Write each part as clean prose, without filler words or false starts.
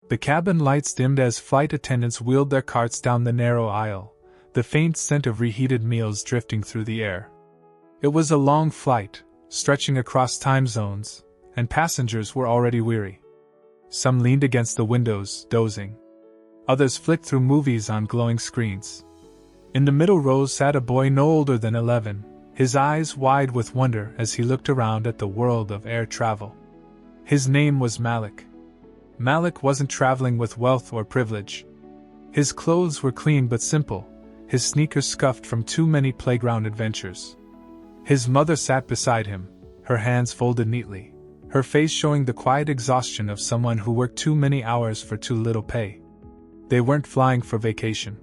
The cabin lights dimmed as flight attendants wheeled their carts down the narrow aisle, the faint scent of reheated meals drifting through the air. It was a long flight, stretching across time zones, and passengers were already weary. Some leaned against the windows, dozing. Others flicked through movies on glowing screens. In the middle row sat a boy no older than 11, his eyes wide with wonder as he looked around at the world of air travel. His name was Malik. Malik wasn't traveling with wealth or privilege. His clothes were clean but simple, his sneakers scuffed from too many playground adventures. His mother sat beside him, her hands folded neatly, her face showing the quiet exhaustion of someone who worked too many hours for too little pay. They weren't flying for vacation.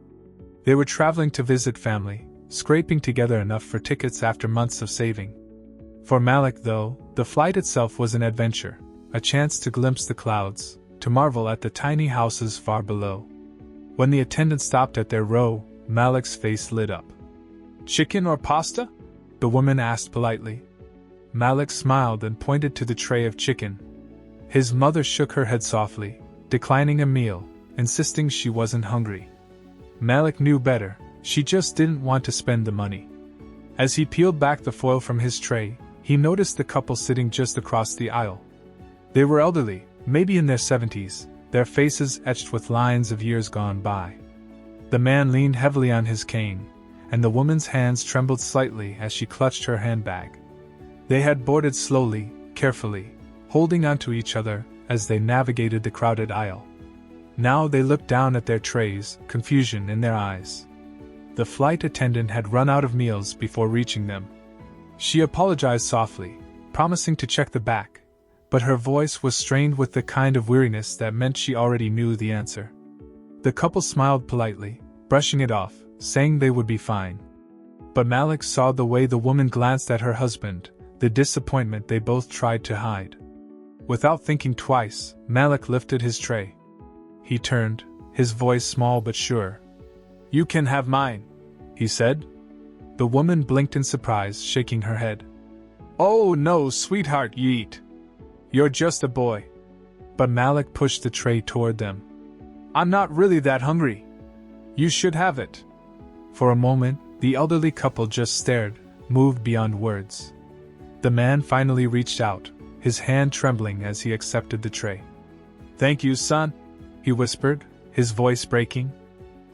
They were traveling to visit family, scraping together enough for tickets after months of saving. For Malik, though, the flight itself was an adventure, a chance to glimpse the clouds, to marvel at the tiny houses far below. When the attendant stopped at their row, Malik's face lit up. "Chicken or pasta?" the woman asked politely. Malik smiled and pointed to the tray of chicken. His mother shook her head softly, declining a meal, insisting she wasn't hungry. Malik knew better, she just didn't want to spend the money. As he peeled back the foil from his tray, he noticed the couple sitting just across the aisle. They were elderly, maybe in their 70s, their faces etched with lines of years gone by. The man leaned heavily on his cane, and the woman's hands trembled slightly as she clutched her handbag. They had boarded slowly, carefully, holding onto each other as they navigated the crowded aisle. Now they looked down at their trays, confusion in their eyes. The flight attendant had run out of meals before reaching them. She apologized softly, promising to check the back, but her voice was strained with the kind of weariness that meant she already knew the answer. The couple smiled politely, brushing it off, saying they would be fine. But Malik saw the way the woman glanced at her husband, the disappointment they both tried to hide. Without thinking twice, Malik lifted his tray. He turned, his voice small but sure. "You can have mine," he said. The woman blinked in surprise, shaking her head. "Oh no, sweetheart, you eat. You're just a boy." But Malik pushed the tray toward them. "I'm not really that hungry. You should have it." For a moment, the elderly couple just stared, moved beyond words. The man finally reached out, his hand trembling as he accepted the tray. "Thank you, son," he whispered, his voice breaking.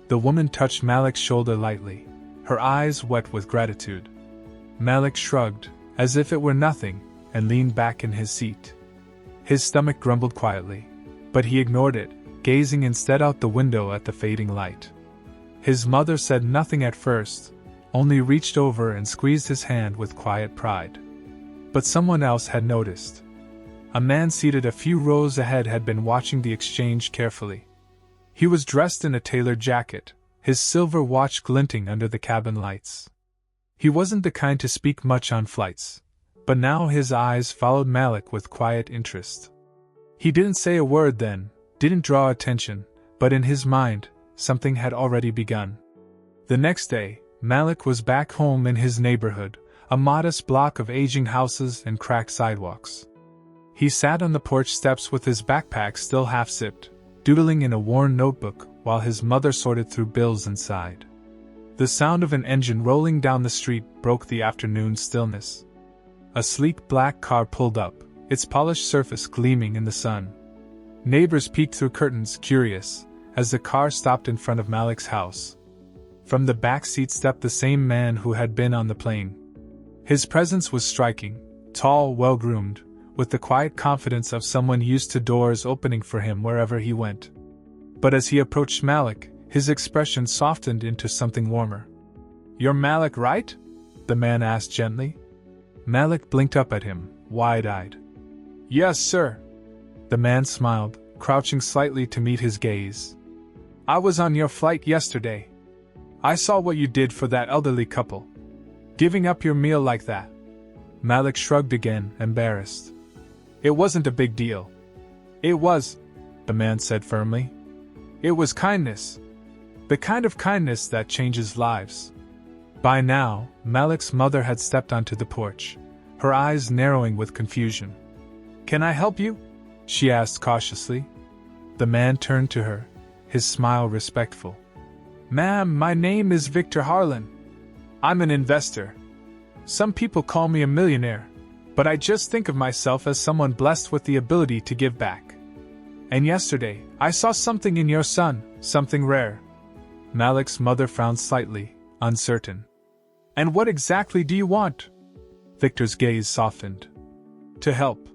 The woman touched Malik's shoulder lightly, her eyes wet with gratitude. Malik shrugged, as if it were nothing, and leaned back in his seat. His stomach grumbled quietly, but he ignored it, gazing instead out the window at the fading light. His mother said nothing at first, only reached over and squeezed his hand with quiet pride. But someone else had noticed. A man seated a few rows ahead had been watching the exchange carefully. He was dressed in a tailored jacket, his silver watch glinting under the cabin lights. He wasn't the kind to speak much on flights, but now his eyes followed Malik with quiet interest. He didn't say a word then, didn't draw attention, but in his mind, something had already begun. The next day, Malik was back home in his neighborhood, a modest block of aging houses and cracked sidewalks. He sat on the porch steps with his backpack still half-zipped, doodling in a worn notebook while his mother sorted through bills inside. The sound of an engine rolling down the street broke the afternoon stillness. A sleek black car pulled up, its polished surface gleaming in the sun. Neighbors peeked through curtains, curious, as the car stopped in front of Malik's house. From the back seat stepped the same man who had been on the plane. His presence was striking, tall, well-groomed, with the quiet confidence of someone used to doors opening for him wherever he went. But as he approached Malik, his expression softened into something warmer. "You're Malik, right?" the man asked gently. Malik blinked up at him, wide-eyed. "Yes, sir." The man smiled, crouching slightly to meet his gaze. "I was on your flight yesterday. I saw what you did for that elderly couple. Giving up your meal like that." Malik shrugged again, embarrassed. "It wasn't a big deal." "It was," the man said firmly. "It was kindness. The kind of kindness that changes lives." By now, Malik's mother had stepped onto the porch, her eyes narrowing with confusion. "Can I help you?" she asked cautiously. The man turned to her, his smile respectful. "Ma'am, my name is Victor Harlan. I'm an investor. Some people call me a millionaire, but I just think of myself as someone blessed with the ability to give back. And yesterday, I saw something in your son, something rare." Malik's mother frowned slightly, uncertain. "And what exactly do you want?" Victor's gaze softened. "To help."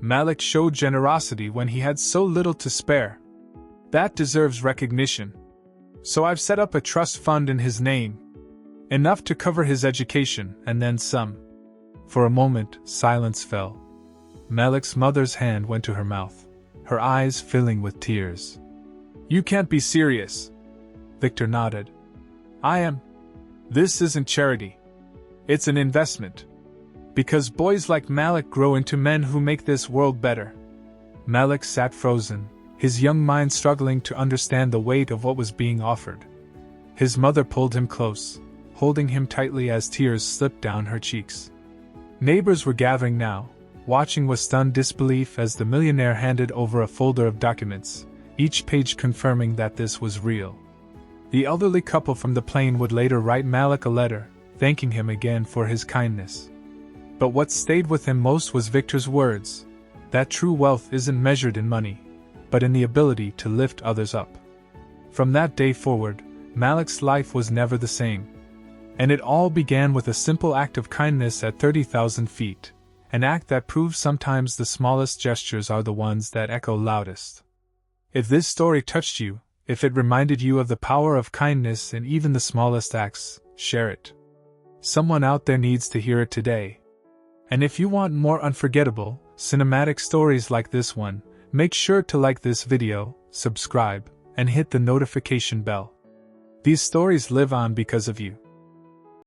Malik showed generosity when he had so little to spare. That deserves recognition. So I've set up a trust fund in his name. Enough to cover his education, and then some. For a moment, silence fell. Malik's mother's hand went to her mouth, her eyes filling with tears. "You can't be serious." Victor nodded. "I am. This isn't charity. It's an investment. Because boys like Malik grow into men who make this world better." Malik sat frozen, his young mind struggling to understand the weight of what was being offered. His mother pulled him close, holding him tightly as tears slipped down her cheeks. Neighbors were gathering now, watching with stunned disbelief as the millionaire handed over a folder of documents, each page confirming that this was real. The elderly couple from the plane would later write Malik a letter, thanking him again for his kindness. But what stayed with him most was Victor's words, that true wealth isn't measured in money, but in the ability to lift others up. From that day forward, Malik's life was never the same. And it all began with a simple act of kindness at 30,000 feet, an act that proves sometimes the smallest gestures are the ones that echo loudest. If this story touched you, if it reminded you of the power of kindness in even the smallest acts, share it. Someone out there needs to hear it today. And if you want more unforgettable, cinematic stories like this one, make sure to like this video, subscribe, and hit the notification bell. These stories live on because of you.